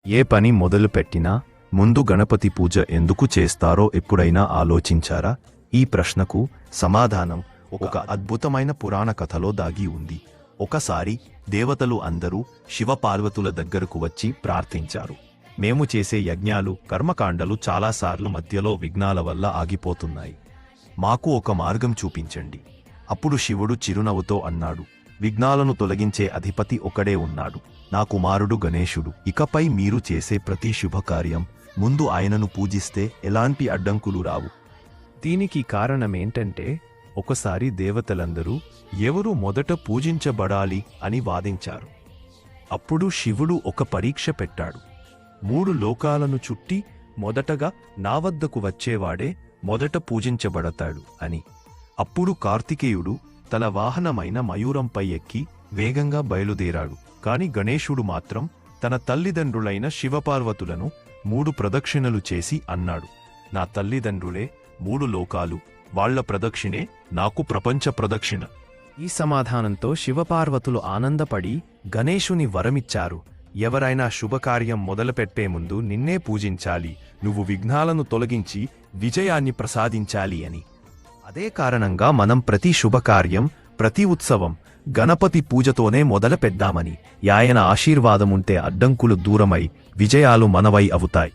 ఏ పని మొదలుపెట్టినా ముందు గణపతి పూజ ఎందుకు చేస్తారో ఎప్పుడైనా ఆలోచించారా? ఈ ప్రశ్నకు సమాధానం ఒక అద్భుతమైన పురాణ కథలో దాగి ఉంది. ఒకసారి దేవతలు అందరూ శివపార్వతుల దగ్గరకు వచ్చి ప్రార్థించారు. మేము చేసే యజ్ఞాలు, కర్మకాండలు చాలాసార్లు మధ్యలో విఘ్నాల వల్ల ఆగిపోతున్నాయి. మాకు ఒక మార్గం చూపించండి. అప్పుడు శివుడు చిరునవ్వుతో అన్నాడు, విఘ్నాలను తొలగించే అధిపతి ఒకడే ఉన్నాడు, నా కుమారుడు గణేశుడు. ఇకపై మీరు చేసే ప్రతి శుభకార్యం ముందు ఆయనను పూజిస్తే ఎలాంటి అడ్డంకులు రావు. దీనికి కారణమేంటంటే, ఒకసారి దేవతలందరూ ఎవరు మొదట పూజించబడాలి అని వాదించారు. అప్పుడు శివుడు ఒక పరీక్ష పెట్టాడు. 3 లోకాలను చుట్టి మొదటగా నా వద్దకు వచ్చేవాడే మొదట పూజించబడతాడు అని. అప్పుడు కార్తికేయుడు తన వాహనమైన మయూరంపై ఎక్కి వేగంగా బయలుదేరాడు. కాని గణేశుడు మాత్రం తన తల్లిదండ్రులైన శివపార్వతులను 3 ప్రదక్షిణలు చేసి అన్నాడు, నా తల్లిదండ్రులే 3 లోకాలు, వాళ్ల ప్రదక్షిణే నాకు ప్రపంచ ప్రదక్షిణ. ఈ సమాధానంతో శివపార్వతులు ఆనందపడి గణేశుని వరమిచ్చారు, ఎవరైనా శుభకార్యం మొదలుపెట్టే ముందు నిన్నే పూజించాలి, నువ్వు విఘ్నాలను తొలగించి విజయాన్ని ప్రసాదించాలి అని. అదే కారణంగా మనం ప్రతి శుభకార్యం, ప్రతి ఉత్సవం గణపతి పూజతోనే మొదలుపెద్దామని. ఆయన ఆశీర్వాదముంటే అడ్డంకులు దూరమై విజయాలు మనవై అవుతాయి.